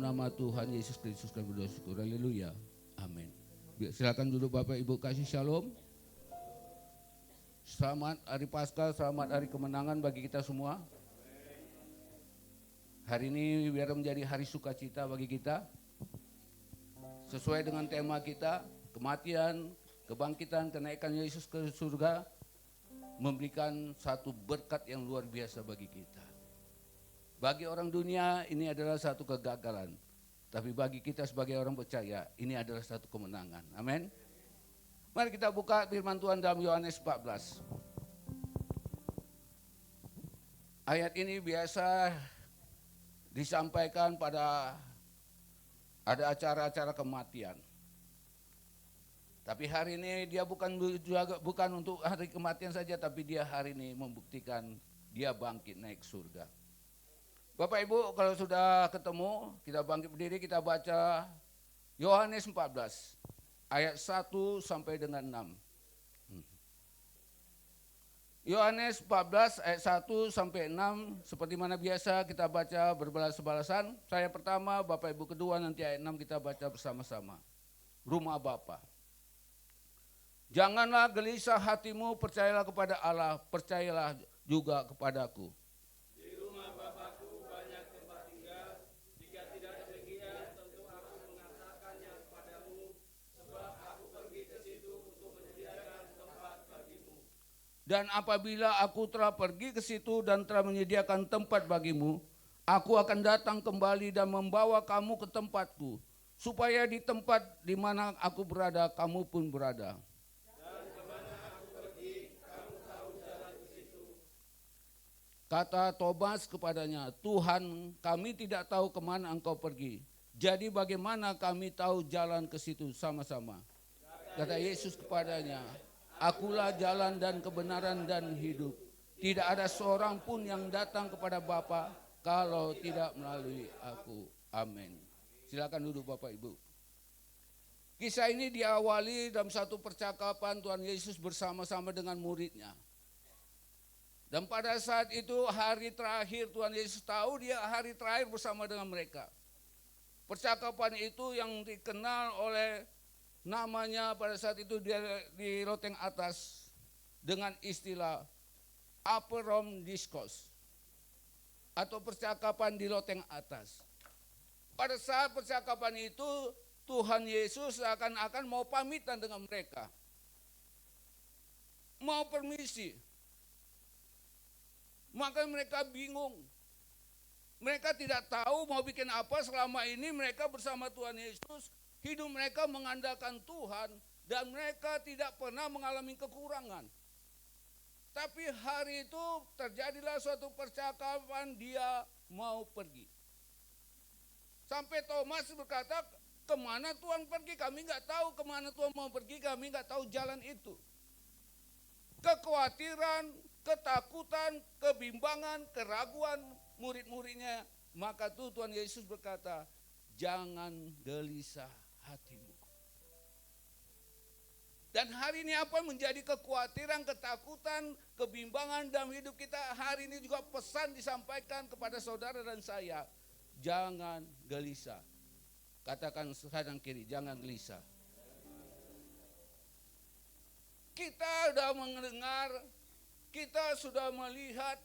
nama Tuhan Yesus Kristus kami berdoa syukur. Haleluya. Amin. Silakan duduk Bapak Ibu, kasih shalom. Selamat hari Paskah, selamat hari kemenangan bagi kita semua. Hari ini biar menjadi hari sukacita bagi kita. Sesuai dengan tema kita, kematian, kebangkitan, kenaikan Yesus ke surga, memberikan satu berkat yang luar biasa bagi kita. Bagi orang dunia ini adalah satu kegagalan. Tapi bagi kita sebagai orang percaya ini adalah satu kemenangan. Amin. Mari kita buka firman Tuhan dalam Yohanes 14. Ayat ini biasa disampaikan pada ada acara-acara kematian. Tapi hari ini dia bukan untuk hari kematian saja, tapi dia hari ini membuktikan dia bangkit naik surga. Bapak Ibu, kalau sudah ketemu, kita bangkit berdiri, kita baca Yohanes 14 ayat 1 sampai dengan 6. Yohanes 14 ayat 1 sampai 6, seperti mana biasa kita baca berbalas-balasan. Saya pertama, Bapak Ibu kedua, nanti ayat 6 kita baca bersama-sama. Rumah Bapa. Janganlah gelisah hatimu, percayalah kepada Allah, percayalah juga kepadaku. Dan apabila aku telah pergi ke situ dan telah menyediakan tempat bagimu, aku akan datang kembali dan membawa kamu ke tempatku, supaya di tempat di mana aku berada, kamu pun berada. Dan kemana aku pergi, kamu tahu jalan ke situ. Kata Thomas kepadanya, Tuhan, kami tidak tahu kemana engkau pergi. Jadi bagaimana kami tahu jalan ke situ sama-sama? Kata Yesus kepadanya, Akulah jalan dan kebenaran dan hidup. Tidak ada seorang pun yang datang kepada Bapa kalau tidak melalui aku. Amin. Silakan duduk Bapak Ibu. Kisah ini diawali dalam satu percakapan Tuhan Yesus bersama-sama dengan muridnya. Dan pada saat itu hari terakhir Tuhan Yesus tahu dia hari terakhir bersama dengan mereka. Percakapan itu yang dikenal oleh namanya pada saat itu dia di loteng atas dengan istilah upper room discourse atau percakapan di loteng atas. Pada saat percakapan itu Tuhan Yesus akan mau pamitan dengan mereka, mau permisi. Maka mereka bingung, mereka tidak tahu mau bikin apa. Selama ini mereka bersama Tuhan Yesus, hidup mereka mengandalkan Tuhan dan mereka tidak pernah mengalami kekurangan. Tapi hari itu terjadilah suatu percakapan dia mau pergi. Sampai Thomas berkata, kemana Tuhan pergi? Kami nggak tahu kemana Tuhan mau pergi, kami nggak tahu jalan itu. Kekhawatiran, ketakutan, kebimbangan, keraguan murid-muridnya. Maka tuh Tuhan Yesus berkata, jangan gelisah hatimu. Dan hari ini apa menjadi kekhawatiran, ketakutan, kebimbangan dalam hidup kita? Hari ini juga pesan disampaikan kepada saudara dan saya. Jangan gelisah. Katakan kanan kiri, jangan gelisah. Kita sudah mendengar, kita sudah melihat,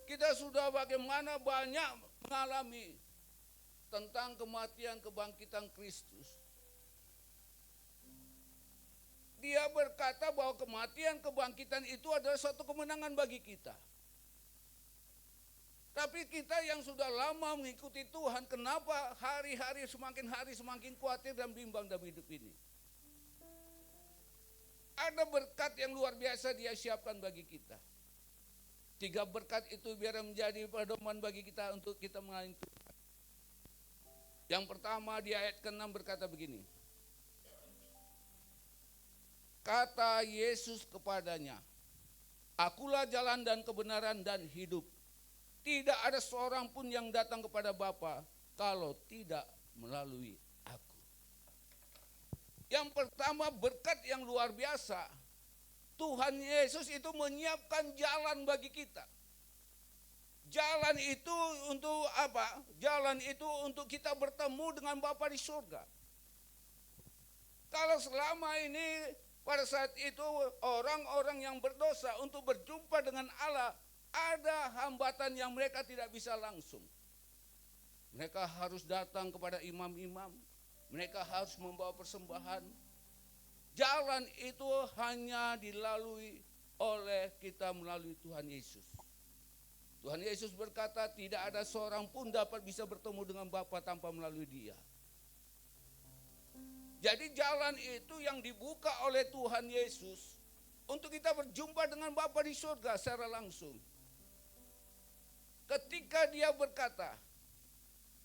kita sudah bagaimana banyak mengalami tentang kematian kebangkitan Kristus. Dia berkata bahwa kematian kebangkitan itu adalah suatu kemenangan bagi kita. Tapi kita yang sudah lama mengikuti Tuhan, kenapa hari-hari semakin khawatir dan bimbang dalam hidup ini? Ada berkat yang luar biasa dia siapkan bagi kita. 3 berkat itu biar menjadi pedoman bagi kita untuk kita mengalami Tuhan. Yang pertama di ayat ke-6 berkata begini. Kata Yesus kepadanya, Akulah jalan dan kebenaran dan hidup. Tidak ada seorang pun yang datang kepada Bapa kalau tidak melalui aku. Yang pertama berkat yang luar biasa. Tuhan Yesus itu menyiapkan jalan bagi kita. Jalan itu untuk apa? Jalan itu untuk kita bertemu dengan Bapa di surga. Kalau selama ini pada saat itu orang-orang yang berdosa untuk berjumpa dengan Allah, ada hambatan yang mereka tidak bisa langsung. Mereka harus datang kepada imam-imam, mereka harus membawa persembahan. Jalan itu hanya dilalui oleh kita melalui Tuhan Yesus. Tuhan Yesus berkata, tidak ada seorang pun dapat bisa bertemu dengan Bapa tanpa melalui Dia. Jadi jalan itu yang dibuka oleh Tuhan Yesus untuk kita berjumpa dengan Bapa di surga secara langsung. Ketika Dia berkata,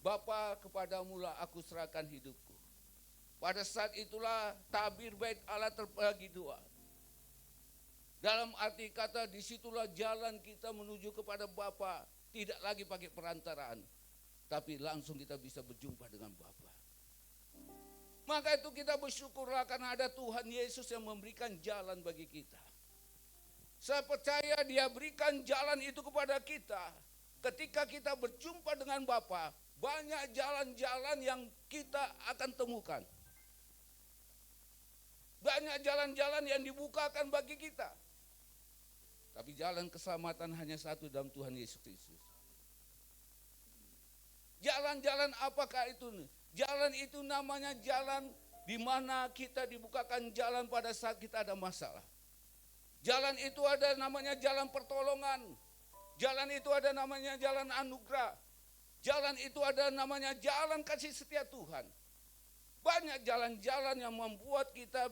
Bapa, kepadamulah aku serahkan hidupku. Pada saat itulah tabir bait Allah terbagi dua. Dalam arti kata, disitulah jalan kita menuju kepada Bapa, tidak lagi pakai perantaraan, tapi langsung kita bisa berjumpa dengan Bapa. Maka itu kita bersyukurlah karena ada Tuhan Yesus yang memberikan jalan bagi kita. Saya percaya Dia berikan jalan itu kepada kita. Ketika kita berjumpa dengan Bapa, banyak jalan-jalan yang kita akan temukan. Banyak jalan-jalan yang dibukakan bagi kita. Tapi jalan keselamatan hanya satu dalam Tuhan Yesus Kristus. Jalan-jalan apakah itu? Jalan itu namanya jalan di mana kita dibukakan jalan pada saat kita ada masalah. Jalan itu ada namanya jalan pertolongan. Jalan itu ada namanya jalan anugerah. Jalan itu ada namanya jalan kasih setia Tuhan. Banyak jalan-jalan yang membuat kita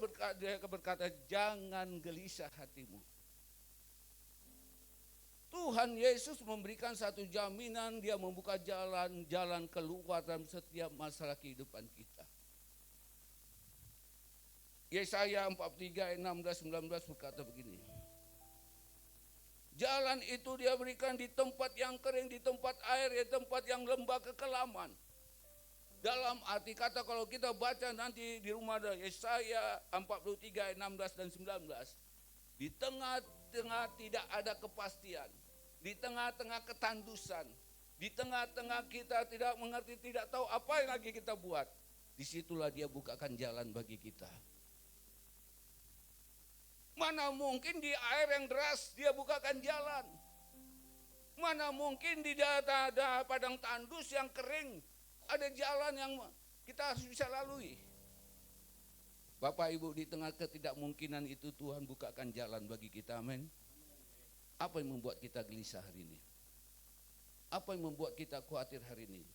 berkata, jangan gelisah hatimu. Tuhan Yesus memberikan satu jaminan, Dia membuka jalan-jalan keluar dalam setiap masalah kehidupan kita. Yesaya 43 ayat 16-19 berkata begini. Jalan itu Dia berikan di tempat yang kering, di tempat air, di tempat yang lembah kekelaman. Dalam arti kata kalau kita baca nanti di rumah Yesaya 43 ayat 16 dan 19. Di tengah-tengah tidak ada kepastian. Di tengah-tengah ketandusan, di tengah-tengah kita tidak mengerti, tidak tahu apa yang lagi kita buat. Disitulah Dia bukakan jalan bagi kita. Mana mungkin di air yang deras Dia bukakan jalan. Mana mungkin di ada padang tandus yang kering, ada jalan yang kita harus bisa lalui. Bapak Ibu, di tengah ketidakmungkinan itu Tuhan bukakan jalan bagi kita, amin. Apa yang membuat kita gelisah hari ini? Apa yang membuat kita khawatir hari ini?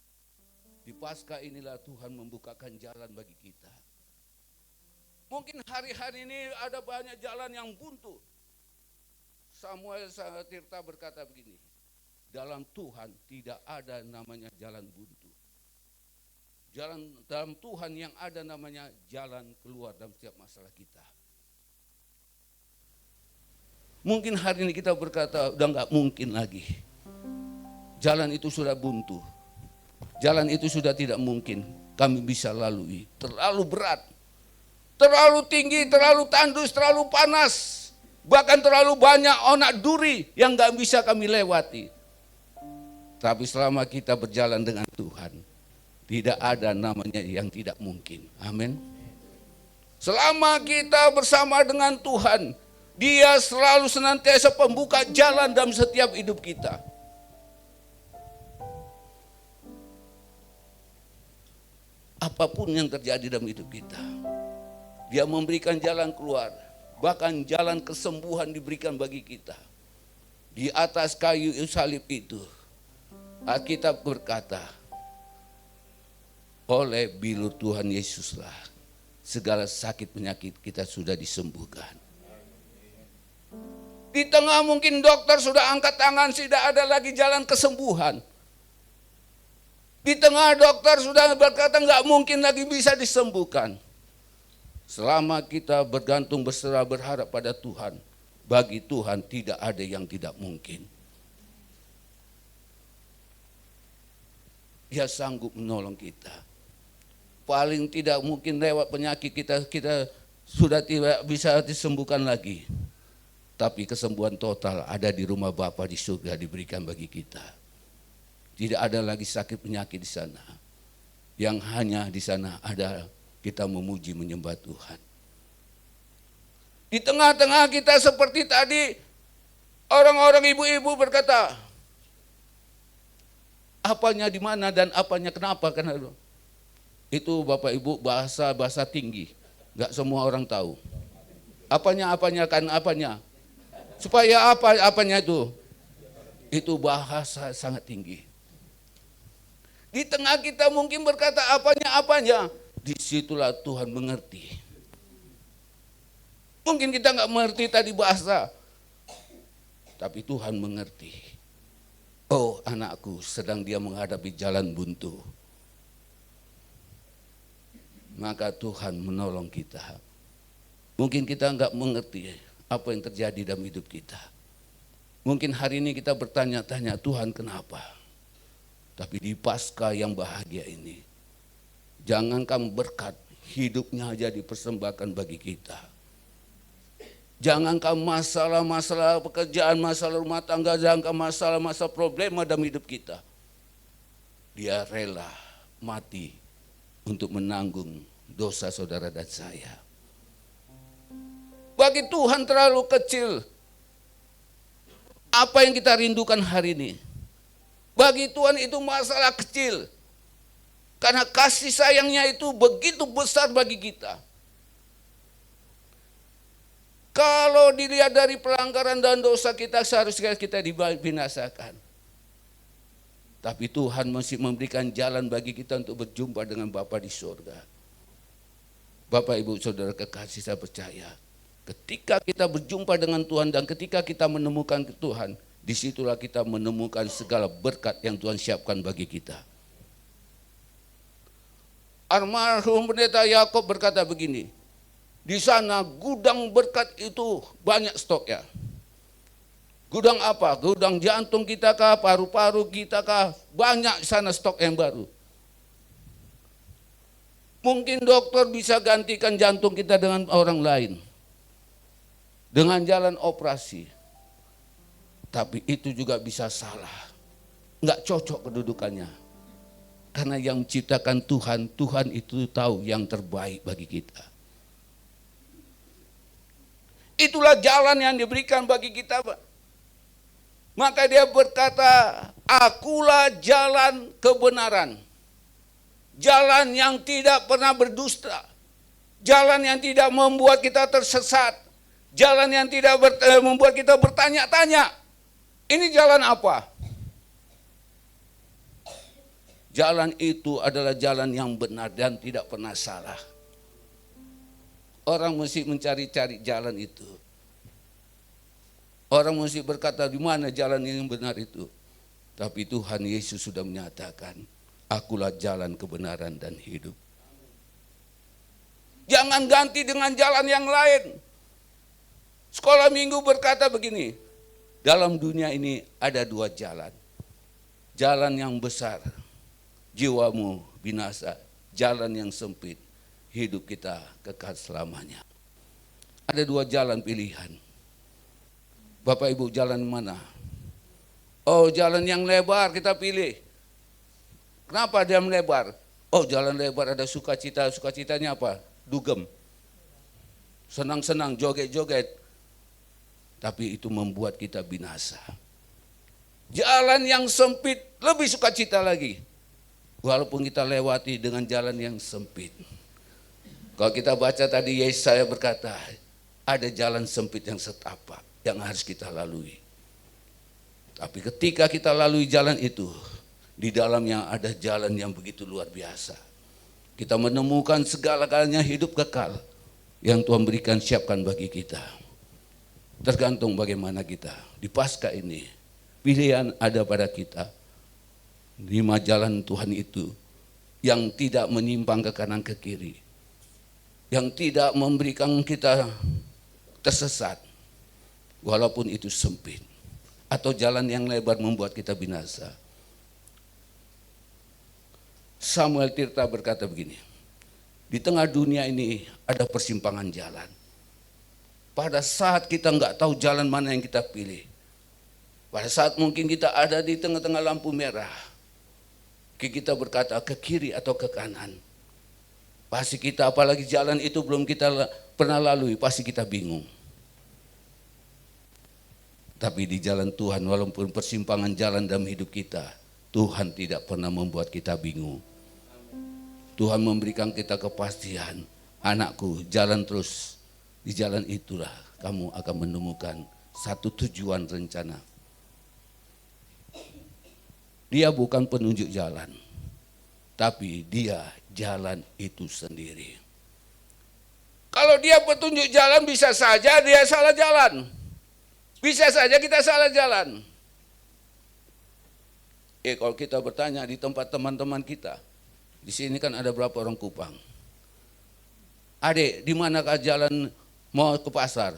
Di Paskah inilah Tuhan membukakan jalan bagi kita. Mungkin hari-hari ini ada banyak jalan yang buntu. Samuel Tirta berkata begini, dalam Tuhan tidak ada namanya jalan buntu. Dalam Tuhan yang ada namanya jalan keluar dalam setiap masalah kita. Mungkin hari ini kita berkata, udah gak mungkin lagi. Jalan itu sudah buntu. Jalan itu sudah tidak mungkin kami bisa lalui. Terlalu berat, terlalu tinggi, terlalu tandus, terlalu panas. Bahkan terlalu banyak onak duri yang gak bisa kami lewati. Tapi selama kita berjalan dengan Tuhan, tidak ada namanya yang tidak mungkin. Amin. Selama kita bersama dengan Tuhan, Dia selalu senantiasa pembuka jalan dalam setiap hidup kita. Apapun yang terjadi dalam hidup kita, Dia memberikan jalan keluar. Bahkan jalan kesembuhan diberikan bagi kita. Di atas kayu salib itu, Alkitab berkata, oleh bilur Tuhan Yesuslah segala sakit penyakit kita sudah disembuhkan. Di tengah mungkin dokter sudah angkat tangan, tidak ada lagi jalan kesembuhan. Di tengah dokter sudah berkata nggak mungkin lagi bisa disembuhkan. Selama kita bergantung berserah berharap pada Tuhan, bagi Tuhan tidak ada yang tidak mungkin. Dia sanggup menolong kita. Paling tidak mungkin lewat penyakit kita sudah tidak bisa disembuhkan lagi. Tapi kesembuhan total ada di rumah Bapa di surga diberikan bagi kita. Tidak ada lagi sakit penyakit di sana. Yang hanya di sana ada kita memuji menyembah Tuhan. Di tengah-tengah kita seperti tadi, orang-orang ibu-ibu berkata, apanya di mana dan apanya kenapa, karena itu Bapak Ibu bahasa tinggi, nggak semua orang tahu. Apanya kan apanya, supaya apanya itu bahasa sangat tinggi. Di tengah kita mungkin berkata apanya, disitulah Tuhan mengerti. Mungkin kita nggak mengerti tadi bahasa, tapi Tuhan mengerti. Oh, anakku sedang dia menghadapi jalan buntu. Maka Tuhan menolong kita. Mungkin kita nggak mengerti apa yang terjadi dalam hidup kita. Mungkin hari ini kita bertanya-tanya, Tuhan kenapa? Tapi di Paskah yang bahagia ini, jangankan berkat, hidupnya aja dipersembahkan bagi kita. Jangankan masalah-masalah pekerjaan, masalah rumah tangga, jangankan masalah-masalah problema dalam hidup kita. Dia rela mati untuk menanggung dosa saudara dan saya. Bagi Tuhan terlalu kecil apa yang kita rindukan hari ini. Bagi Tuhan itu masalah kecil. Karena kasih sayangnya itu begitu besar bagi kita. Kalau dilihat dari pelanggaran dan dosa kita, seharusnya kita dibinasakan. Tapi Tuhan masih memberikan jalan bagi kita untuk berjumpa dengan Bapa di surga. Bapak, Ibu, Saudara kekasih, saya percaya ketika kita berjumpa dengan Tuhan dan ketika kita menemukan Tuhan, disitulah kita menemukan segala berkat yang Tuhan siapkan bagi kita. Almarhum Pendeta Yakob berkata begini, di sana gudang berkat itu banyak stoknya. Gudang apa? Gudang jantung kita kah, paru-paru kita kah? Banyak sana stok yang baru. Mungkin dokter bisa gantikan jantung kita dengan orang lain, dengan jalan operasi. Tapi itu juga bisa salah, nggak cocok kedudukannya. Karena yang menciptakan Tuhan, Tuhan itu tahu yang terbaik bagi kita. Itulah jalan yang diberikan bagi kita, Pak. Maka dia berkata, akulah jalan kebenaran. Jalan yang tidak pernah berdusta. Jalan yang tidak membuat kita tersesat. Jalan yang tidak membuat kita bertanya-tanya. Ini jalan apa? Jalan itu adalah jalan yang benar dan tidak pernah salah. Orang mesti mencari-cari jalan itu. Orang mesti berkata di mana jalan yang benar itu. Tapi Tuhan Yesus sudah menyatakan, akulah jalan kebenaran dan hidup. Jangan ganti dengan jalan yang lain. Sekolah minggu berkata begini, dalam dunia ini ada dua jalan. Jalan yang besar, jiwamu binasa. Jalan yang sempit, hidup kita kekal selamanya. Ada dua jalan pilihan. Bapak Ibu, jalan mana? Oh, jalan yang lebar kita pilih. Kenapa dia melebar? Oh, jalan lebar ada sukacita. Sukacitanya apa? Dugem. Senang-senang, joget-joget. Tapi itu membuat kita binasa. Jalan yang sempit lebih sukacita lagi. Walaupun kita lewati dengan jalan yang sempit. Kalau kita baca tadi Yesaya berkata, ada jalan sempit yang setapak yang harus kita lalui. Tapi ketika kita lalui jalan itu, di dalamnya ada jalan yang begitu luar biasa. Kita menemukan segala-galanya hidup kekal yang Tuhan berikan siapkan bagi kita. Tergantung bagaimana kita. Di Paskah ini, pilihan ada pada kita. 5 jalan Tuhan itu yang tidak menyimpang ke kanan ke kiri. Yang tidak memberikan kita tersesat. Walaupun itu sempit. Atau jalan yang lebar membuat kita binasa. Samuel Tirta berkata begini, di tengah dunia ini ada persimpangan jalan. Pada saat kita nggak tahu jalan mana yang kita pilih. Pada saat mungkin kita ada di tengah-tengah lampu merah. Kita berkata ke kiri atau ke kanan. Pasti kita, apalagi jalan itu belum kita pernah lalui, pasti kita bingung. Tapi di jalan Tuhan, walaupun persimpangan jalan dalam hidup kita, Tuhan tidak pernah membuat kita bingung. Tuhan memberikan kita kepastian. Anakku, jalan terus. Di jalan itulah kamu akan menemukan satu tujuan rencana. Dia bukan penunjuk jalan, tapi dia jalan itu sendiri. Kalau dia petunjuk jalan, bisa saja dia salah jalan. Bisa saja kita salah jalan. Kalau kita bertanya di tempat teman-teman kita, di sini kan ada berapa orang Kupang. Adik, di manakah jalan mau ke pasar?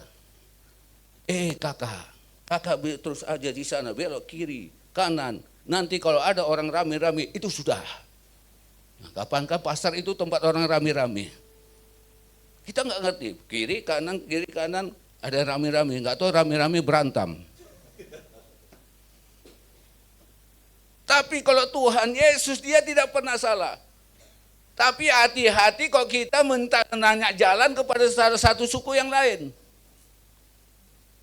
Kakak terus aja di sana, belok kiri, kanan. Nanti kalau ada orang rame-rame, itu sudah. Nah, kapankah pasar itu tempat orang rame-rame? Kita nggak ngerti, kiri kanan, ada rame-rame, nggak tahu rame-rame berantem. Tapi kalau Tuhan Yesus, dia tidak pernah salah. Tapi hati-hati kalau kita nanya jalan kepada salah satu suku yang lain.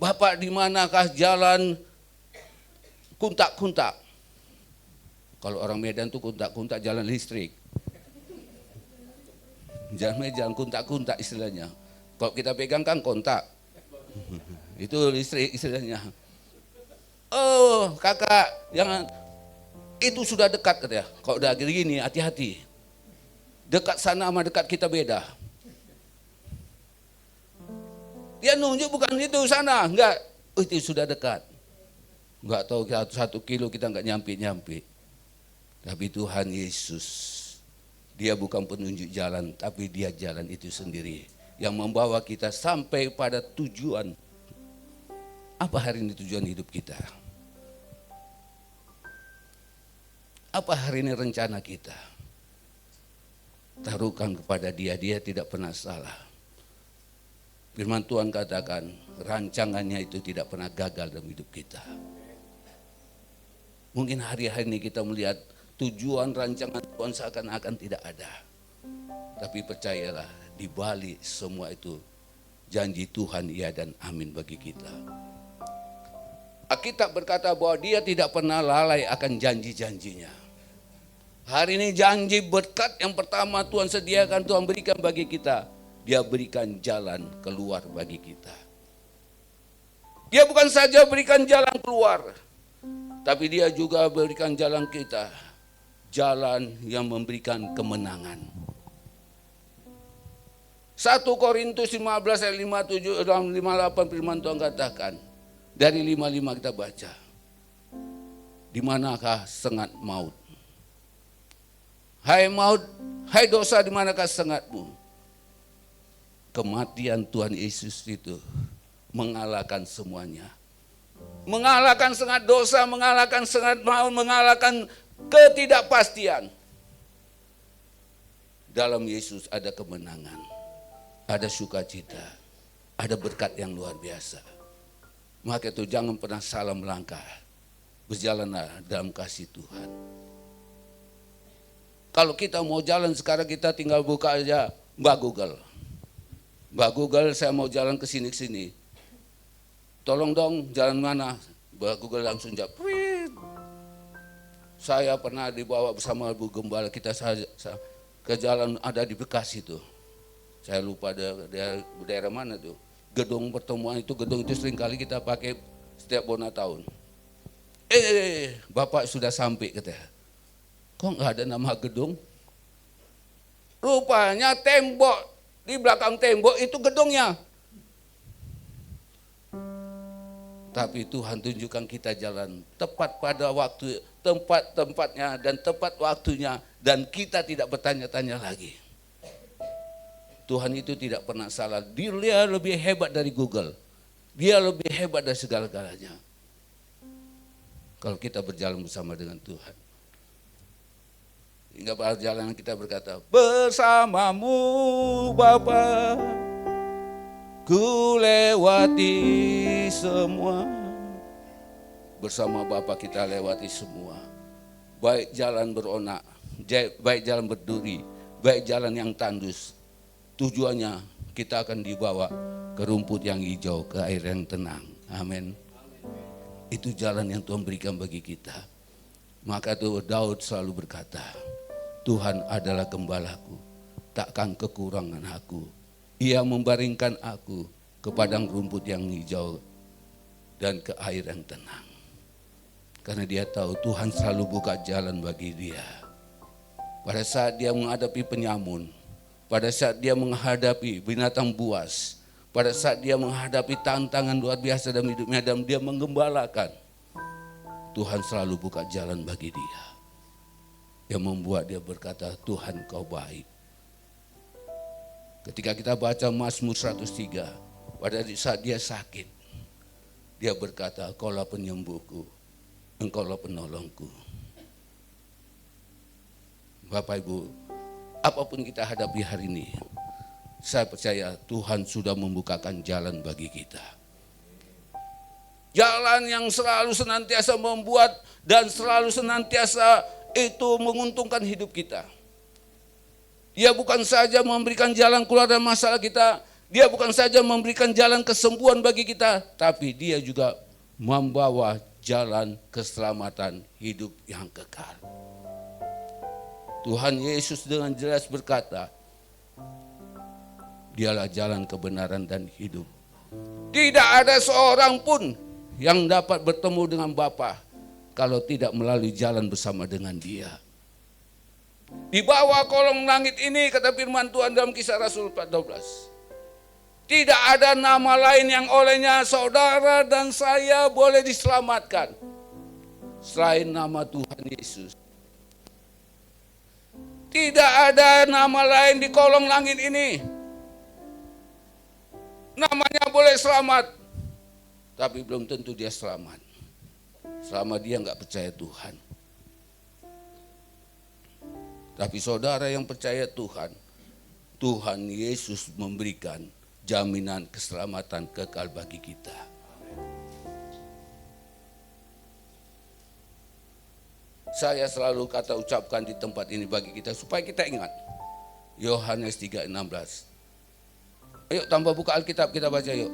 Bapak, di manakah jalan kuntak-kuntak? Kalau orang Medan tuh kuntak-kuntak jalan listrik. Jalan kuntak-kuntak istilahnya. Kalau kita pegang kan kontak. Itu listrik istilahnya. Oh kakak, jangan, itu sudah dekat katanya. Kalau udah gini hati-hati. Dekat sana sama dekat kita beda. Dia nunjuk bukan itu sana, enggak. Itu sudah dekat. Enggak tahu 1 kilo kita enggak nyampe. Tapi Tuhan Yesus, dia bukan penunjuk jalan, tapi dia jalan itu sendiri. Yang membawa kita sampai pada tujuan. Apa hari ini tujuan hidup kita? Apa hari ini rencana kita? Taruhkan kepada dia, dia tidak pernah salah. Firman Tuhan katakan, rancangannya itu tidak pernah gagal dalam hidup kita. Mungkin hari-hari ini kita melihat tujuan rancangan Tuhan seakan-akan tidak ada. Tapi percayalah, di balik semua itu, janji Tuhan iya dan amin bagi kita. Alkitab berkata bahwa dia tidak pernah lalai akan janji-janjinya. Hari ini janji berkat yang pertama Tuhan sediakan, Tuhan berikan bagi kita. Dia berikan jalan keluar bagi kita. Dia bukan saja berikan jalan keluar, tapi dia juga berikan jalan kita. Jalan yang memberikan kemenangan. 1 Korintus 15 ayat 57 dan 58 firman Tuhan katakan. Dari 55 kita baca. Di manakah sengat maut? Hai maut, hai dosa, di manakah sengatmu? Kematian Tuhan Yesus itu mengalahkan semuanya. Mengalahkan sengat dosa, mengalahkan sengat maut, mengalahkan ketidakpastian. Dalam Yesus ada kemenangan, ada sukacita, ada berkat yang luar biasa. Maka itu jangan pernah salah melangkah. Berjalanlah dalam kasih Tuhan. Kalau kita mau jalan sekarang, kita tinggal buka aja Mbak Google. Mbak Google, saya mau jalan ke sini. Tolong dong, jalan mana? Mbak Google langsung jawab. Saya pernah dibawa bersama Bu Gembala, kita ke jalan ada di Bekasi itu. Saya lupa daerah mana tuh. Gedung pertemuan itu, gedung itu seringkali kita pakai setiap bona tahun. Bapak sudah sampai katanya. Kok nggak ada nama gedung? Rupanya tembok, di belakang tembok itu gedungnya. Tapi Tuhan tunjukkan kita jalan tepat pada waktu, tempatnya dan tepat waktunya, dan kita tidak bertanya-tanya lagi. Tuhan itu tidak pernah salah. Dia lebih hebat dari Google. Dia lebih hebat dari segala-galanya. Kalau kita berjalan bersama dengan Tuhan. Hingga perjalanan kita berkata, bersamamu Bapa, ku lewati semua. Bersama Bapa kita lewati semua. baik jalan beronak, baik jalan berduri, baik jalan yang tandus. Tujuannya kita akan dibawa ke rumput yang hijau, ke air yang tenang. Amin. Itu jalan yang Tuhan berikan bagi kita. Maka tuh Daud selalu berkata, Tuhan adalah gembalaku, takkan kekurangan aku. Ia membaringkan aku ke padang rumput yang hijau dan ke air yang tenang. Karena dia tahu Tuhan selalu buka jalan bagi dia. Pada saat dia menghadapi penyamun, pada saat dia menghadapi binatang buas, pada saat dia menghadapi tantangan luar biasa dalam hidupnya dan dia menggembalakan, Tuhan selalu buka jalan bagi dia. Yang membuat dia berkata, Tuhan kau baik. Ketika kita baca Mazmur 103, pada saat dia sakit, dia berkata, Engkaulah penyembuhku, Engkaulah penolongku. Bapak Ibu, apapun kita hadapi hari ini, saya percaya Tuhan sudah membukakan jalan bagi kita. Jalan yang selalu senantiasa membuat dan selalu senantiasa itu menguntungkan hidup kita. Dia bukan saja memberikan jalan keluar dari masalah kita, dia bukan saja memberikan jalan kesembuhan bagi kita, tapi dia juga membawa jalan keselamatan hidup yang kekal. Tuhan Yesus dengan jelas berkata, dialah jalan kebenaran dan hidup. Tidak ada seorang pun yang dapat bertemu dengan Bapa kalau tidak melalui jalan bersama dengan dia. Di bawah kolong langit ini, kata firman Tuhan dalam Kisah Rasul 4:12, tidak ada nama lain yang olehnya saudara dan saya boleh diselamatkan selain nama Tuhan Yesus. Tidak ada nama lain di kolong langit ini. Namanya boleh selamat, tapi belum tentu dia selamat selama dia nggak percaya Tuhan. Tapi saudara yang percaya Tuhan, Tuhan Yesus memberikan jaminan keselamatan kekal bagi kita. Saya selalu ucapkan di tempat ini bagi kita supaya kita ingat. Yohanes 3:16. Ayo tambah buka Alkitab kita baca yuk.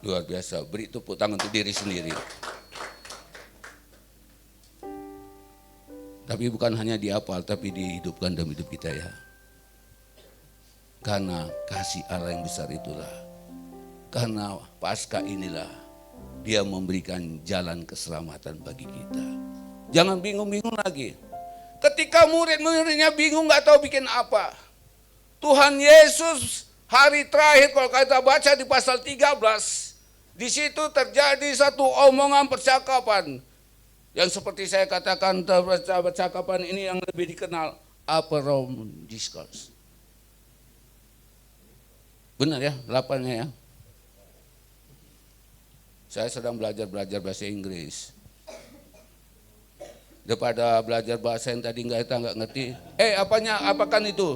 Luar biasa, beri tepuk tangan untuk diri sendiri. Tapi bukan hanya dihafal, tapi dihidupkan dalam hidup kita ya. Karena kasih Allah yang besar itulah. Karena Paskah inilah dia memberikan jalan keselamatan bagi kita. Jangan bingung-bingung lagi. Ketika murid-muridnya bingung gak tahu bikin apa. Tuhan Yesus hari terakhir kalau kita baca di pasal 13. Di situ terjadi satu omongan percakapan. Yang seperti saya katakan percakapan ini yang lebih dikenal upper room discourse. Benar ya, 8-nya ya. Saya sedang belajar bahasa Inggris. Daripada belajar bahasa yang tadi nggak ngerti. Apakan itu?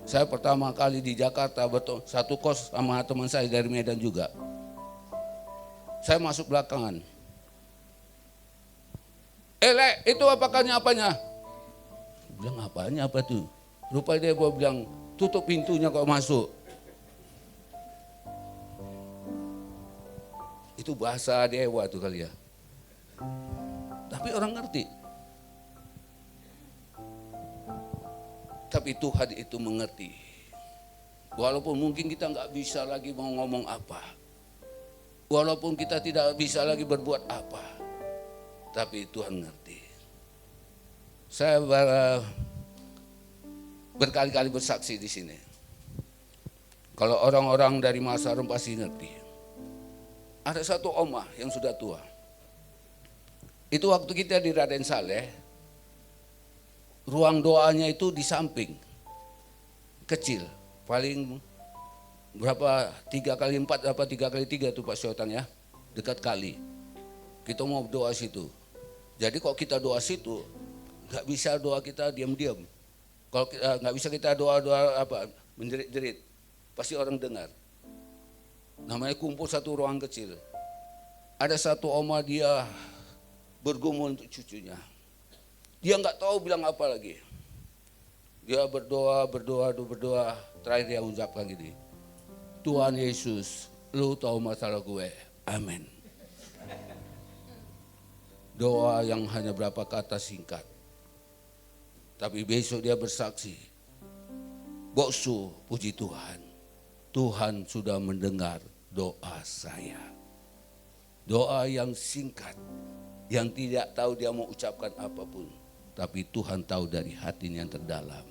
Saya pertama kali di Jakarta satu kos sama teman saya dari Medan juga. Saya masuk belakangan. Itu apanya? Bilang apanya apa tuh? Rupanya dia bilang tutup pintunya kok masuk. Itu bahasa dewa tuh kali ya. Tapi orang ngerti. Tapi Tuhan itu mengerti. Walaupun mungkin kita nggak bisa lagi mau ngomong apa. Walaupun kita tidak bisa lagi berbuat apa. Tapi Tuhan ngerti. Saya berkali-kali bersaksi di sini. Kalau orang-orang dari Masarum pasti ngerti. Ada satu omah yang sudah tua. Itu waktu kita di Raden Saleh. Ruang doanya itu di samping, kecil, paling berapa 3x4 apa 3x3 tuh Pak Siotan ya, dekat kali. Kita mau doa situ. Jadi kok kita doa situ, Gak bisa doa kita diam-diam. Kalau nggak bisa kita doa-doa apa menjerit-jerit, pasti orang dengar. Namanya kumpul satu ruang kecil. Ada satu oma dia bergumul untuk cucunya. Dia nggak tahu bilang apa lagi. Dia berdoa, terakhir dia ucapkan gini, Tuhan Yesus, lu tahu masalah gue, amin. Doa yang hanya berapa kata singkat. Tapi besok dia bersaksi, Boksu, puji Tuhan, Tuhan sudah mendengar doa saya. Doa yang singkat, yang tidak tahu dia mau ucapkan apapun. Tapi Tuhan tahu dari hatinya yang terdalam.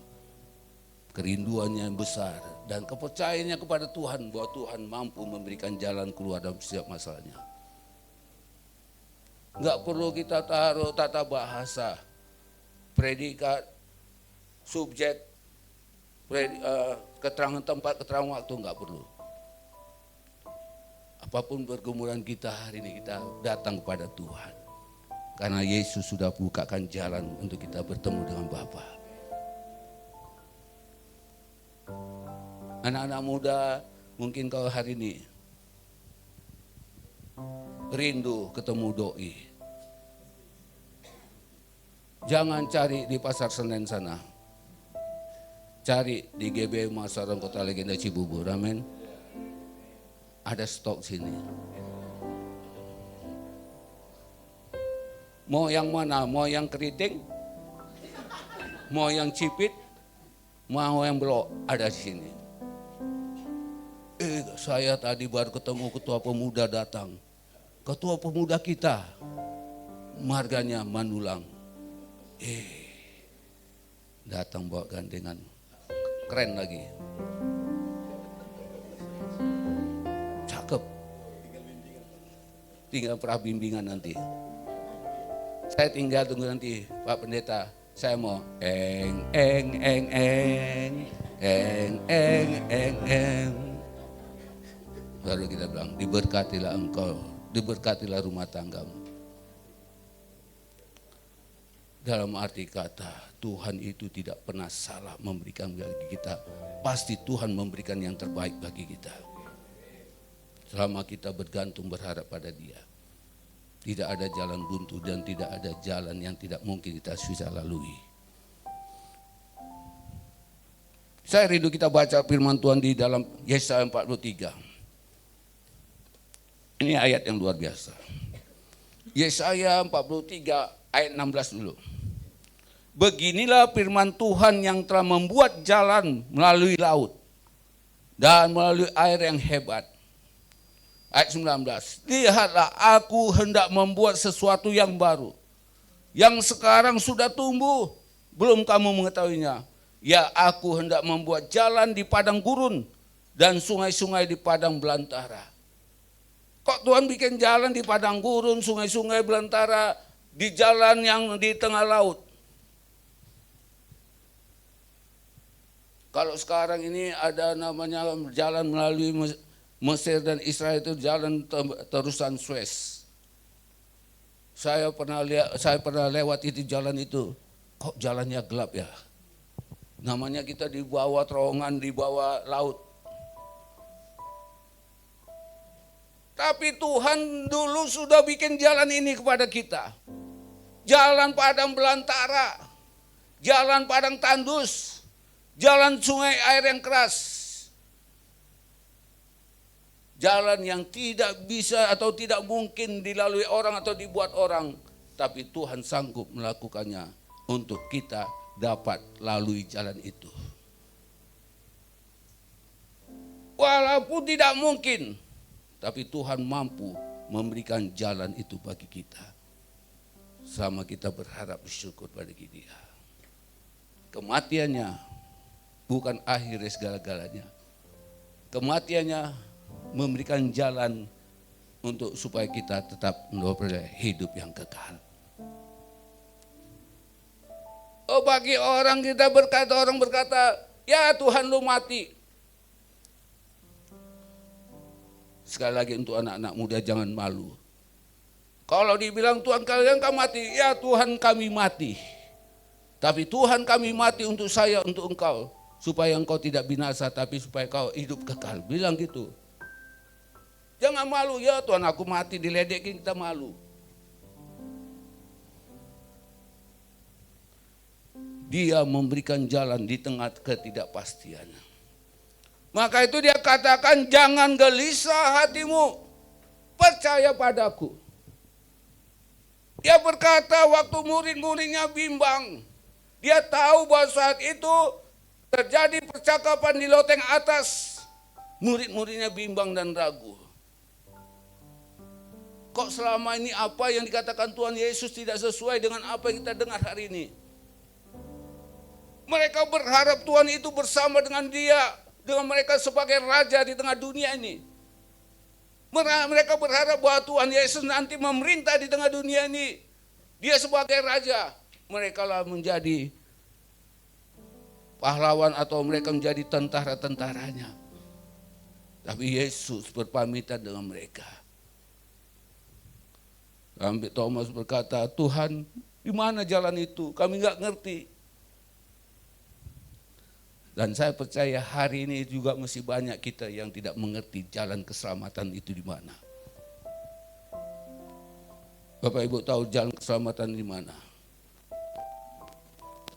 Kerinduannya yang besar dan kepercayaannya kepada Tuhan bahwa Tuhan mampu memberikan jalan keluar dalam setiap masalahnya. Enggak perlu kita taruh tata bahasa, predikat, subjek, keterangan tempat, keterangan waktu, enggak perlu. Apapun pergumulan kita hari ini, kita datang kepada Tuhan. Karena Yesus sudah bukakan jalan untuk kita bertemu dengan Bapa. Anak-anak muda, mungkin kau hari ini rindu ketemu doi. Jangan cari di Pasar Senen sana. Cari di GB Masaran Kota Legenda Cibubur, amin. Ada stok sini. Mau yang mana? Mau yang keriting? Mau yang cipit? Mau yang belok? Ada di sini. Saya tadi baru ketemu ketua pemuda datang. Ketua pemuda kita, marganya Manulang. Datang bawa gandengan. Keren lagi. Cakep. Tinggal prabimbingan nanti. Saya tinggal tunggu nanti Pak Pendeta. Saya mau eng. Baru kita bilang diberkatilah engkau, diberkatilah rumah tanggamu. Dalam arti kata Tuhan itu tidak pernah salah memberikan bagi kita. Pasti Tuhan memberikan yang terbaik bagi kita. Selama kita bergantung berharap pada Dia. Tidak ada jalan buntu dan tidak ada jalan yang tidak mungkin kita bisa lalui. Saya rindu kita baca firman Tuhan di dalam Yesaya 43. Ini ayat yang luar biasa. Yesaya 43 ayat 16 dulu. Beginilah firman Tuhan yang telah membuat jalan melalui laut dan melalui air yang hebat. Ayat 19, lihatlah aku hendak membuat sesuatu yang baru. Yang sekarang sudah tumbuh, belum kamu mengetahuinya. Ya, aku hendak membuat jalan di padang gurun dan sungai-sungai di padang belantara. Kok Tuhan bikin jalan di padang gurun, sungai-sungai belantara, di jalan yang di tengah laut? Kalau sekarang ini ada namanya jalan melalui Mesir dan Israel itu jalan terusan Suez. Saya pernah lewat itu jalan itu. Kok jalannya gelap ya? Namanya kita di bawah terowongan, di bawah laut. Tapi Tuhan dulu sudah bikin jalan ini kepada kita. Jalan padang belantara, jalan padang tandus, jalan sungai air yang keras. Jalan yang tidak bisa atau tidak mungkin dilalui orang atau dibuat orang. Tapi Tuhan sanggup melakukannya untuk kita dapat lalui jalan itu. Walaupun tidak mungkin, tapi Tuhan mampu memberikan jalan itu bagi kita. Selama kita berharap bersyukur pada Dia. Kematiannya bukan akhir segala-galanya. Kematiannya memberikan jalan untuk supaya kita tetap memperoleh hidup yang kekal. Oh, bagi orang berkata, ya Tuhan lu mati. Sekali lagi untuk anak-anak muda jangan malu. Kalau dibilang Tuhan kalian kan mati, ya Tuhan kami mati. Tapi Tuhan kami mati untuk saya, untuk engkau. Supaya engkau tidak binasa, tapi supaya kau hidup kekal. Bilang gitu. Jangan malu, ya Tuhan aku mati diledekin, kita malu. Dia memberikan jalan di tengah ketidakpastian. Maka itu dia katakan, jangan gelisah hatimu, percaya padaku. Dia berkata waktu murid-muridnya bimbang. Dia tahu bahwa saat itu terjadi percakapan di loteng atas. Murid-muridnya bimbang dan ragu. Kok selama ini apa yang dikatakan Tuhan Yesus tidak sesuai dengan apa yang kita dengar hari ini? Mereka berharap Tuhan itu bersama dengan dia, dengan mereka sebagai raja di tengah dunia ini. Mereka berharap bahwa Tuhan Yesus nanti memerintah di tengah dunia ini. Dia sebagai raja, mereka lah menjadi pahlawan atau mereka menjadi tentara-tentaranya. Tapi Yesus berpamitan dengan mereka. Sampai Thomas berkata, Tuhan, di mana jalan itu? Kami nggak ngerti. Dan saya percaya hari ini juga masih banyak kita yang tidak mengerti jalan keselamatan itu di mana. Bapak Ibu tahu jalan keselamatan di mana?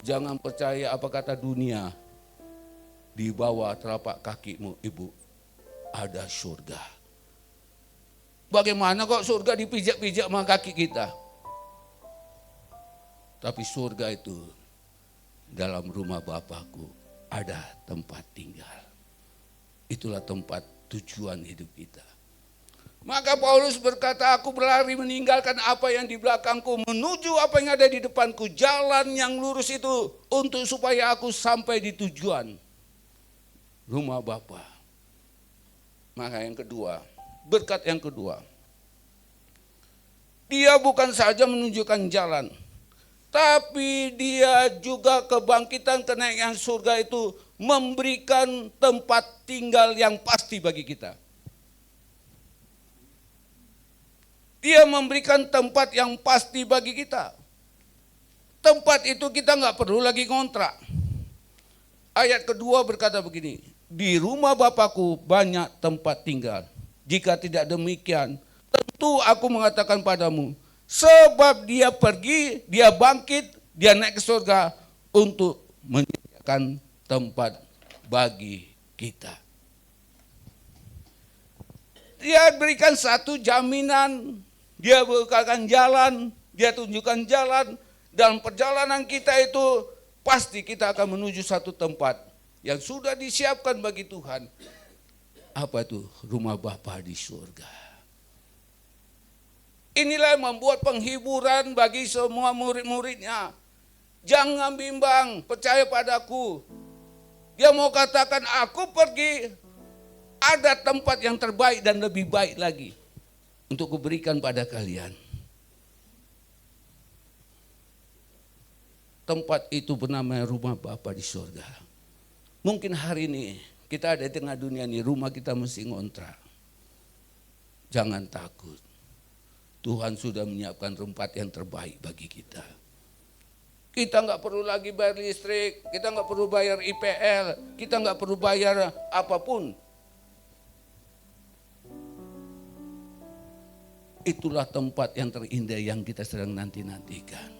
Jangan percaya apa kata dunia. Di bawah telapak kakimu, Ibu, ada surga. Bagaimana kok surga dipijak-pijak sama kaki kita? Tapi surga itu dalam rumah Bapakku ada tempat tinggal. Itulah tempat tujuan hidup kita. Maka Paulus berkata, aku berlari meninggalkan apa yang di belakangku, menuju apa yang ada di depanku, jalan yang lurus itu, untuk supaya aku sampai di tujuan rumah Bapa. Maka yang kedua, berkat yang kedua, dia bukan saja menunjukkan jalan, tapi dia juga kebangkitan kenaikan surga itu memberikan tempat tinggal yang pasti bagi kita. Dia memberikan tempat yang pasti bagi kita. Tempat itu kita nggak perlu lagi ngontrak. Ayat kedua berkata begini, di rumah Bapakku banyak tempat tinggal. Jika tidak demikian, tentu aku mengatakan padamu, sebab dia pergi, dia bangkit, dia naik ke surga untuk menyediakan tempat bagi kita. Dia berikan satu jaminan, dia bukakan jalan, dia tunjukkan jalan. Dalam perjalanan kita itu pasti kita akan menuju satu tempat yang sudah disiapkan bagi Tuhan. Apa itu? Rumah Bapa di surga. Inilah yang membuat penghiburan bagi semua murid-muridnya. Jangan bimbang, percaya padaku. Dia mau katakan, aku pergi, ada tempat yang terbaik dan lebih baik lagi untuk kuberikan pada kalian. Tempat itu bernama rumah Bapa di surga. Mungkin hari ini kita ada di tengah dunia ini, rumah kita mesti ngontrak. Jangan takut. Tuhan sudah menyiapkan tempat yang terbaik bagi kita. Kita nggak perlu lagi bayar listrik, kita nggak perlu bayar IPL, kita nggak perlu bayar apapun. Itulah tempat yang terindah yang kita sedang nanti-nantikan.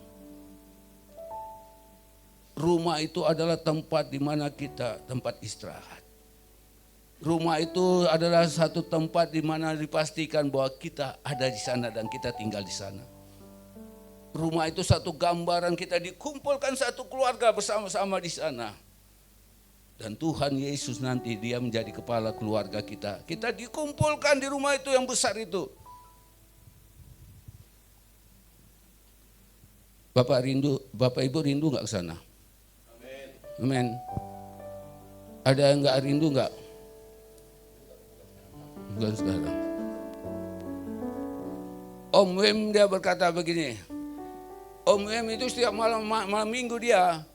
Rumah itu adalah tempat di mana kita tempat istirahat. Rumah itu adalah satu tempat di mana dipastikan bahwa kita ada di sana dan kita tinggal di sana. Rumah itu satu gambaran kita dikumpulkan satu keluarga bersama-sama di sana. Dan Tuhan Yesus nanti dia menjadi kepala keluarga kita. Kita dikumpulkan di rumah itu yang besar itu. Bapak Ibu rindu nggak ke sana? Amin. Ada yang nggak rindu nggak? Bukan sekarang. Om Wim dia berkata begini. Om Wim itu setiap malam minggu dia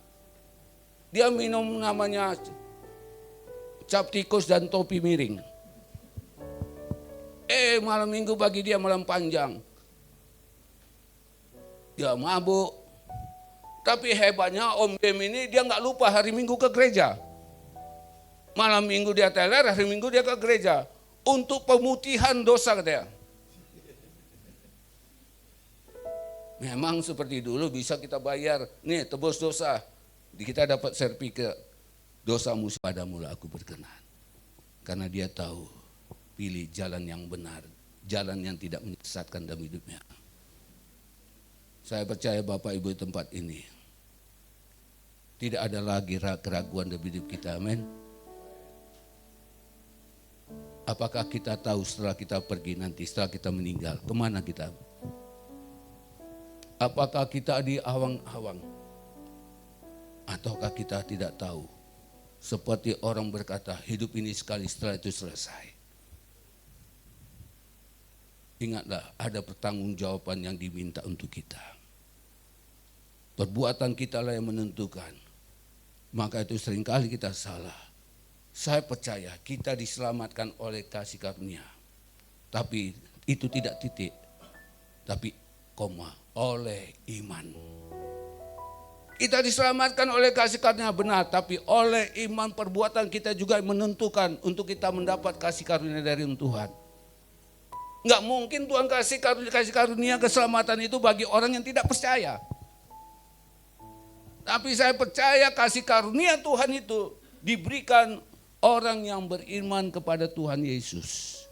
minum namanya cap tikus dan topi miring. Malam minggu bagi dia malam panjang. Dia mabuk, Tapi hebatnya Om Dem ini dia nggak lupa hari Minggu ke gereja. Malam Minggu dia teler, hari Minggu dia ke gereja. Untuk pemutihan dosa katanya. Memang seperti dulu bisa kita bayar, nih tebus dosa. Kita dapat sertifikat, dosamu padamu lah aku berkenan. Karena dia tahu, pilih jalan yang benar, jalan yang tidak menyesatkan dalam hidupnya. Saya percaya Bapak Ibu di tempat ini, tidak ada lagi keraguan dalam hidup kita, amin. Apakah kita tahu setelah kita pergi nanti, setelah kita meninggal, kemana kita? Apakah kita di awang-awang? Ataukah kita tidak tahu? Seperti orang berkata, hidup ini sekali, setelah itu selesai. Ingatlah, ada pertanggungjawaban yang diminta untuk kita. Perbuatan kita lah yang menentukan. Maka itu seringkali kita salah. Saya percaya kita diselamatkan oleh kasih karunia. Tapi itu tidak titik. Tapi koma, oleh iman. Kita diselamatkan oleh kasih karunia benar, tapi oleh iman perbuatan kita juga menentukan untuk kita mendapat kasih karunia dari Tuhan. Enggak mungkin Tuhan kasih karunia keselamatan itu bagi orang yang tidak percaya. Tapi saya percaya kasih karunia Tuhan itu diberikan orang yang beriman kepada Tuhan Yesus.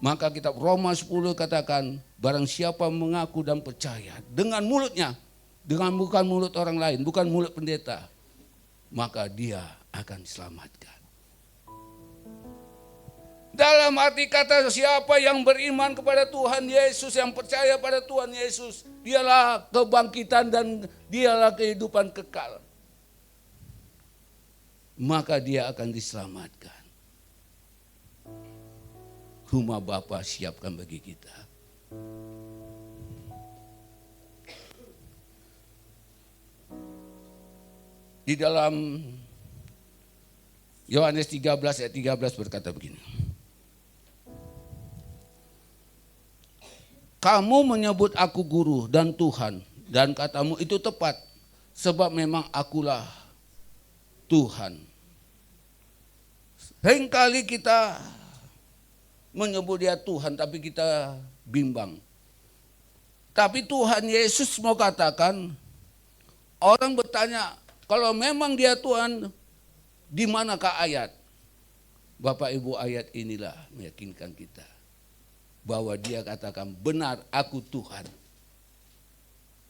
Maka kitab Roma 10 katakan, barang siapa mengaku dan percaya dengan mulutnya, dengan bukan mulut orang lain, bukan mulut pendeta, maka dia akan diselamatkan. Dalam arti kata siapa yang beriman kepada Tuhan Yesus, yang percaya pada Tuhan Yesus, dialah kebangkitan dan dialah kehidupan kekal. Maka dia akan diselamatkan. Rumah Bapa siapkan bagi kita. Di dalam Yohanes 13 ayat 13 berkata begini. Kamu menyebut aku guru dan Tuhan, dan katamu itu tepat, sebab memang akulah Tuhan. Seringkali kita menyebut dia Tuhan, tapi kita bimbang. Tapi Tuhan Yesus mau katakan, orang bertanya, kalau memang dia Tuhan, di manakah ayat? Bapak Ibu, ayat inilah meyakinkan kita bahwa dia katakan benar aku Tuhan.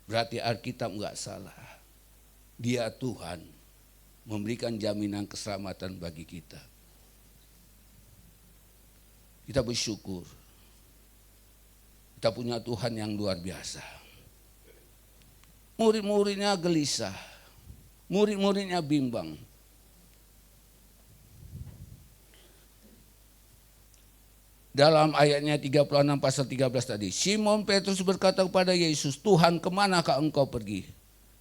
Berarti Alkitab enggak salah. Dia Tuhan memberikan jaminan keselamatan bagi kita. Kita bersyukur. Kita punya Tuhan yang luar biasa. Murid-muridnya gelisah. Murid-muridnya bimbang. Dalam ayatnya 36 pasal 13 tadi. Simon Petrus berkata kepada Yesus, Tuhan, kemanakah engkau pergi?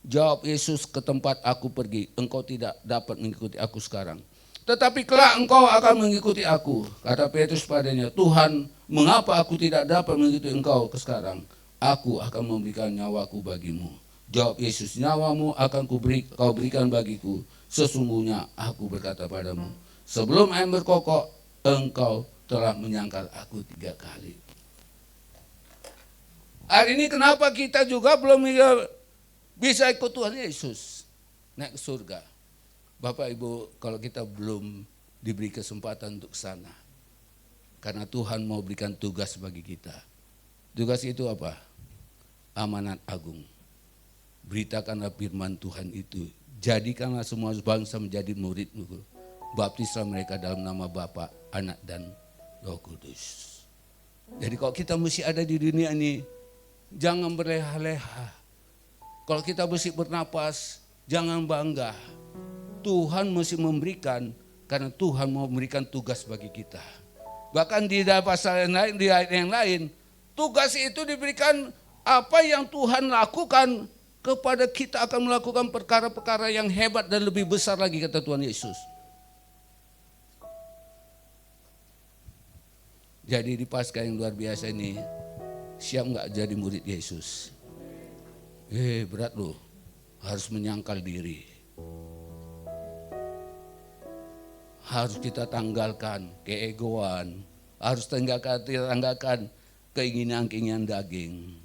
Jawab Yesus, ke tempat aku pergi. Engkau tidak dapat mengikuti aku sekarang. Tetapi kelak engkau akan mengikuti aku. Kata Petrus padanya, Tuhan, mengapa aku tidak dapat mengikuti engkau sekarang? Aku akan memberikan nyawaku bagimu. Jawab Yesus, nyawamu akan kau berikan bagiku. Sesungguhnya aku berkata padamu, sebelum ayam berkokok, engkau telah menyangkal aku 3 kali. Hari ini kenapa kita juga belum bisa ikut Tuhan Yesus naik ke surga? Bapak Ibu, kalau kita belum diberi kesempatan untuk sana, karena Tuhan mau berikan tugas bagi kita. Tugas itu apa? Amanat agung. Beritakanlah firman Tuhan itu. Jadikanlah semua bangsa menjadi murid-mu. Baptislah mereka dalam nama Bapa, Anak dan Roh Kudus. Jadi kalau kita mesti ada di dunia ini, jangan berleha-leha. Kalau kita mesti bernapas, jangan bangga. Tuhan mesti memberikan, karena Tuhan mau memberikan tugas bagi kita. Bahkan di pasal yang lain, di ayat yang lain, tugas itu diberikan apa yang Tuhan lakukan kepada kita akan melakukan perkara-perkara yang hebat dan lebih besar lagi, kata Tuhan Yesus. Jadi di Paskah yang luar biasa ini, siap nggak jadi murid Yesus? Berat loh. harus menyangkal diri. Harus kita tanggalkan keegoan, harus tanggalkan keinginan-keinginan daging.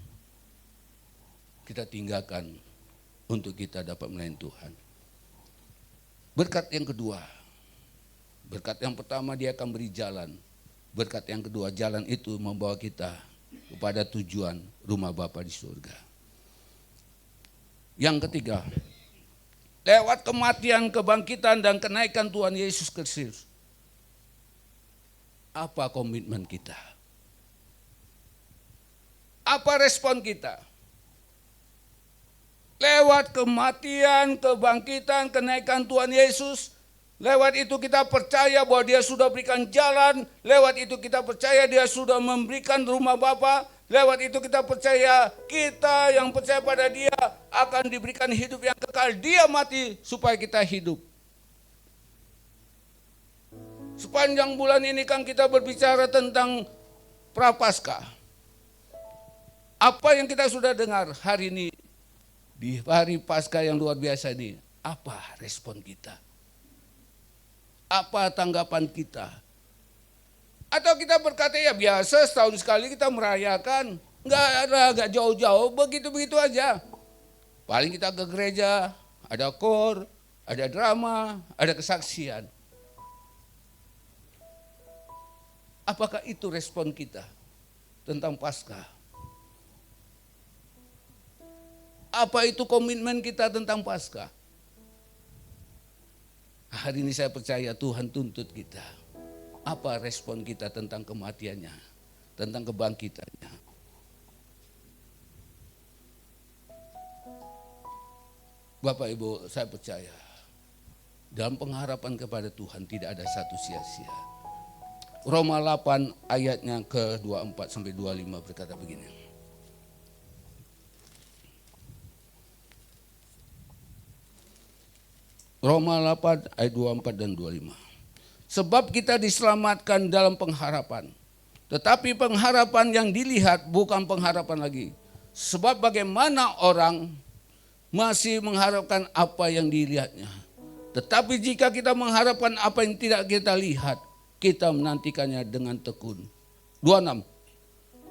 Kita tinggalkan untuk kita dapat melayani Tuhan. Berkat yang kedua, berkat yang pertama dia akan beri jalan. Berkat yang kedua, jalan itu membawa kita kepada tujuan rumah Bapa di surga. Yang ketiga, lewat kematian, kebangkitan, dan kenaikan Tuhan Yesus Kristus. Apa komitmen kita? Apa respon kita? Lewat kematian, kebangkitan, kenaikan Tuhan Yesus, lewat itu kita percaya bahwa dia sudah berikan jalan, lewat itu kita percaya dia sudah memberikan rumah Bapa, lewat itu kita percaya kita yang percaya pada dia akan diberikan hidup yang kekal. Dia mati supaya kita hidup. Sepanjang bulan ini kan kita berbicara tentang Prapaskah. Apa yang kita sudah dengar hari ini, di hari Paskah yang luar biasa ini, apa respon kita? Apa tanggapan kita? Atau kita berkata ya biasa setahun sekali kita merayakan, nggak jauh-jauh, begitu-begitu aja. Paling kita ke gereja, ada kor, ada drama, ada kesaksian. Apakah itu respon kita tentang Paskah? Apa itu komitmen kita tentang Paskah? Hari ini saya percaya Tuhan tuntut kita. Apa respon kita tentang kematiannya, tentang kebangkitannya? Bapak Ibu, saya percaya dalam pengharapan kepada Tuhan tidak ada satu sia-sia. Roma 8 ayatnya ke-24 sampai 25 berkata begini. Roma 8 ayat 24 dan 25. Sebab kita diselamatkan dalam pengharapan. Tetapi pengharapan yang dilihat bukan pengharapan lagi. Sebab bagaimana orang masih mengharapkan apa yang dilihatnya. Tetapi jika kita mengharapkan apa yang tidak kita lihat, kita menantikannya dengan tekun. 26.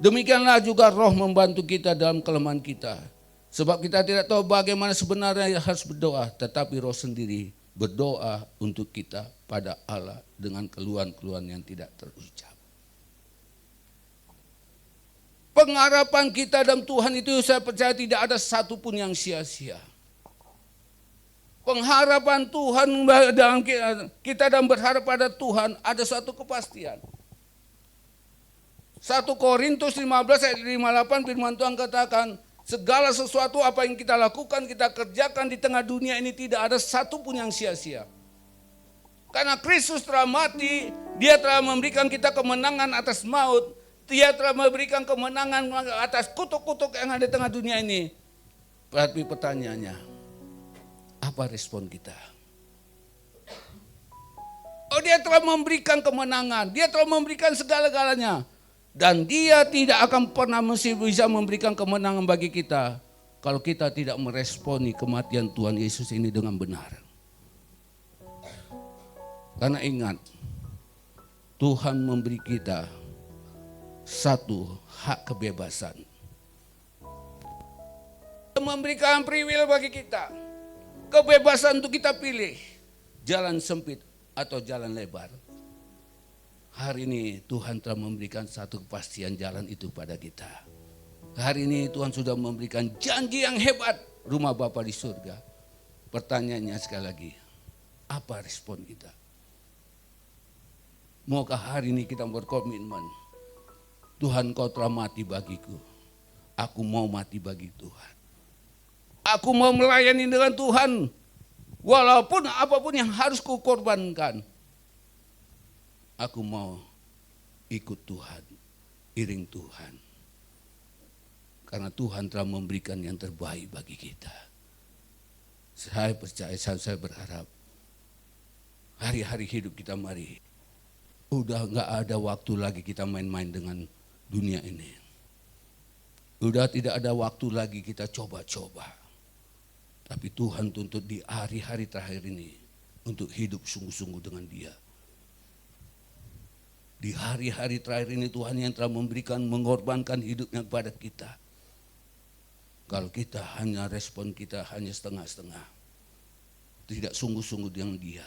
Demikianlah juga Roh membantu kita dalam kelemahan kita. Sebab kita tidak tahu bagaimana sebenarnya harus berdoa, tetapi Roh sendiri berdoa untuk kita pada Allah dengan keluhan-keluhan yang tidak terucap. Pengharapan kita dalam Tuhan itu saya percaya tidak ada satupun yang sia-sia. Pengharapan Tuhan dalam kita dan berharap pada Tuhan ada suatu kepastian. 1 Korintus 15 ayat 58 firman Tuhan katakan, segala sesuatu apa yang kita lakukan, kita kerjakan di tengah dunia ini tidak ada satupun yang sia-sia. Karena Kristus telah mati, dia telah memberikan kita kemenangan atas maut. Dia telah memberikan kemenangan atas kutuk-kutuk yang ada di tengah dunia ini. Tapi pertanyaannya, apa respon kita? Oh, dia telah memberikan kemenangan, dia telah memberikan segala-galanya. Dan dia tidak akan pernah bisa memberikan kemenangan bagi kita kalau kita tidak meresponi kematian Tuhan Yesus ini dengan benar. Karena ingat, Tuhan memberi kita satu hak kebebasan. Dia memberikan free will bagi kita. Kebebasan untuk kita pilih jalan sempit atau jalan lebar. Hari ini Tuhan telah memberikan satu kepastian jalan itu pada kita. Hari ini Tuhan sudah memberikan janji yang hebat, rumah Bapa di surga. Pertanyaannya sekali lagi, apa respon kita? Maukah hari ini kita berkomitmen, Tuhan kau telah mati bagiku, aku mau mati bagi Tuhan. Aku mau melayani dengan Tuhan, walaupun apapun yang harus kukorbankan. Aku mau ikut Tuhan, iring Tuhan. Karena Tuhan telah memberikan yang terbaik bagi kita. Saya percaya, saya berharap hari-hari hidup kita mari. Udah gak ada waktu lagi kita main-main dengan dunia ini. Udah tidak ada waktu lagi kita coba-coba. Tapi Tuhan tuntut di hari-hari terakhir ini untuk hidup sungguh-sungguh dengan Dia. Di hari-hari terakhir ini Tuhan yang telah memberikan, mengorbankan hidupnya kepada kita. Kalau kita hanya respon kita hanya setengah-setengah, tidak sungguh-sungguh dengan Dia,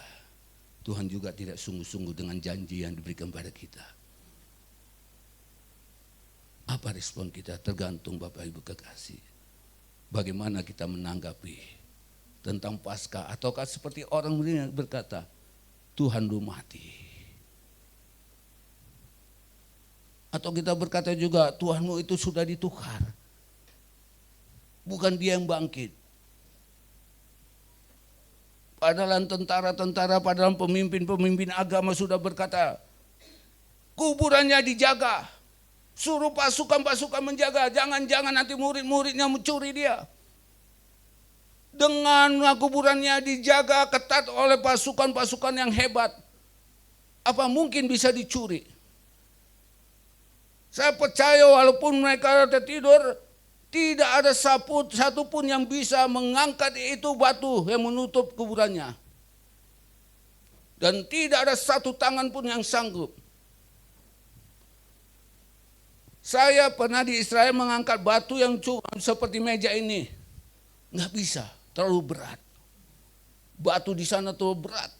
Tuhan juga tidak sungguh-sungguh dengan janji yang diberikan kepada kita. Apa respon kita? Tergantung Bapak Ibu kekasih. Bagaimana kita menanggapi tentang Paskah, ataukah seperti orang berkata, Tuhan belum mati. Atau kita berkata juga, Tuhanmu itu sudah ditukar. Bukan Dia yang bangkit. Padahal tentara-tentara, padahal pemimpin-pemimpin agama sudah berkata, kuburannya dijaga. Suruh pasukan-pasukan menjaga, jangan-jangan nanti murid-muridnya mencuri dia. Dengan kuburannya dijaga ketat oleh pasukan-pasukan yang hebat, apa mungkin bisa dicuri? Saya percaya walaupun mereka tertidur, tidak ada satu pun yang bisa mengangkat itu batu yang menutup kuburannya. Dan tidak ada satu tangan pun yang sanggup. Saya pernah di Israel mengangkat batu yang seperti meja ini. Nggak bisa, terlalu berat. Batu di sana terlalu berat.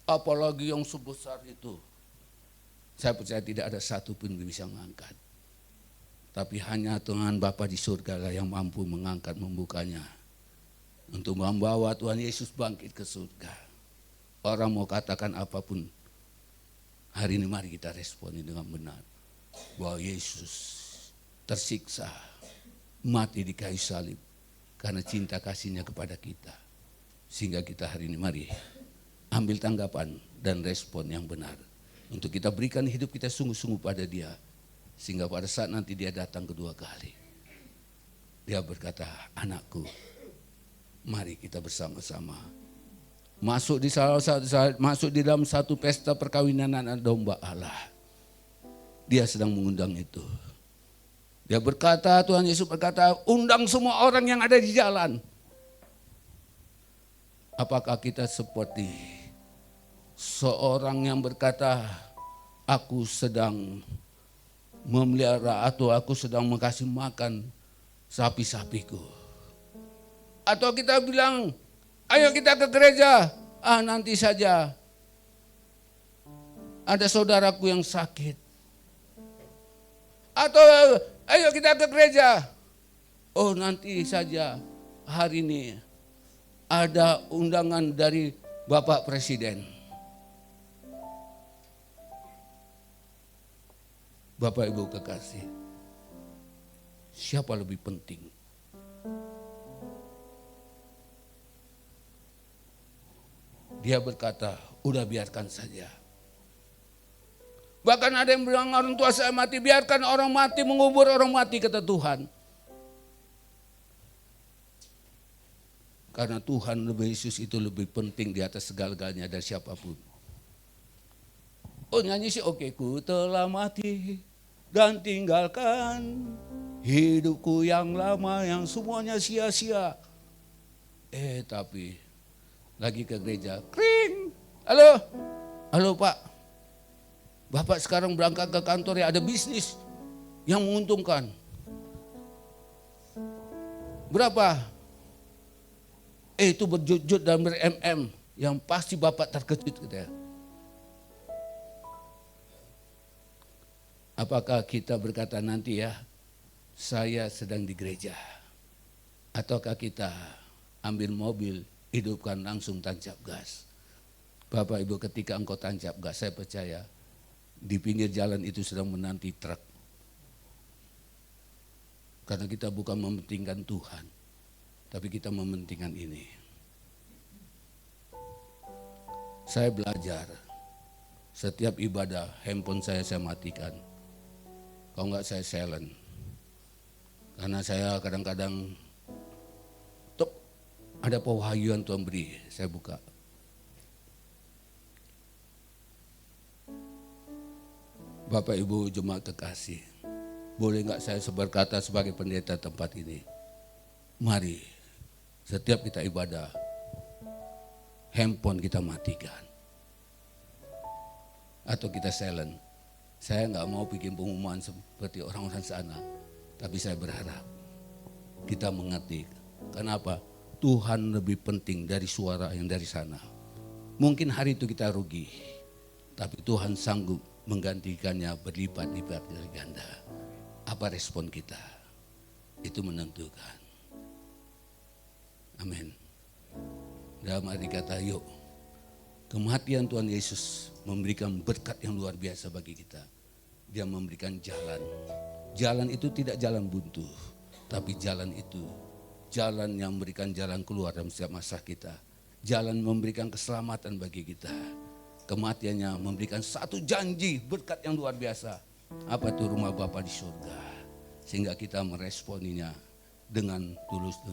Apalagi yang sebesar itu. Saya percaya tidak ada satu pun yang bisa mengangkat. Tapi hanya Tuhan Bapa di surga lah yang mampu mengangkat, membukanya. Untuk membawa Tuhan Yesus bangkit ke surga. Orang mau katakan apapun, hari ini mari kita responi dengan benar. Bahwa Yesus tersiksa, mati di kayu salib karena cinta kasihnya kepada kita. Sehingga kita hari ini mari ambil tanggapan dan respon yang benar. Untuk kita berikan hidup kita sungguh-sungguh pada Dia. Sehingga pada saat nanti Dia datang kedua kali, Dia berkata, anakku, mari kita bersama-sama masuk di dalam satu pesta perkawinan anak domba Allah. Dia sedang mengundang itu. Dia berkata, Tuhan Yesus berkata, undang semua orang yang ada di jalan. Apakah kita seperti seorang yang berkata, aku sedang memelihara atau aku sedang mengasih makan sapi-sapiku? Atau kita bilang, ayo kita ke gereja, nanti saja. Ada saudaraku yang sakit. Atau ayo kita ke gereja, nanti saja, hari ini ada undangan dari Bapak Presiden. Bapak Ibu kekasih, siapa lebih penting? Dia berkata, udah biarkan saja. Bahkan ada yang bilang orang tua saya mati, biarkan orang mati mengubur orang mati, kata Tuhan. Karena Tuhan Yesus itu lebih penting di atas segala-galanya dari siapapun. Nyanyi sih oke, ku telah mati dan tinggalkan hidupku yang lama yang semuanya sia-sia. Tapi lagi ke gereja, kring. Halo Pak, Bapak sekarang berangkat ke kantor ya, ada bisnis yang menguntungkan. Berapa? Itu berjut-jut dan ber-MM, yang pasti Bapak terkejut gitu ya. Apakah kita berkata nanti ya, saya sedang di gereja. Ataukah kita ambil mobil, hidupkan langsung tancap gas. Bapak Ibu ketika engkau tancap gas, saya percaya di pinggir jalan itu sedang menanti truk. Karena kita bukan mementingkan Tuhan, tapi kita mementingkan ini. Saya belajar, setiap ibadah handphone saya matikan. Kalau enggak saya silent. Karena saya kadang-kadang ada pewahyuan Tuhan beri, saya buka. Bapak Ibu jemaat kekasih, boleh enggak saya berkata sebagai pendeta tempat ini? Mari Setiap kita ibadah, handphone kita matikan. Atau kita silent. Saya nggak mau bikin pengumuman seperti orang-orang sana. Tapi saya berharap kita mengerti. Kenapa? Tuhan lebih penting dari suara yang dari sana. Mungkin hari itu kita rugi. Tapi Tuhan sanggup menggantikannya berlipat-lipat kali ganda. Apa respon kita? Itu menentukan. Amin. Dalam arti kata, yuk, kematian Tuhan Yesus memberikan berkat yang luar biasa bagi kita. Dia memberikan jalan. Jalan itu tidak jalan buntu, tapi jalan itu jalan yang memberikan jalan keluar dalam setiap masa kita. Jalan memberikan keselamatan bagi kita. Kematiannya memberikan satu janji berkat yang luar biasa. Apa itu? Rumah Bapa di surga. Sehingga kita meresponinya dengan tulus, dengan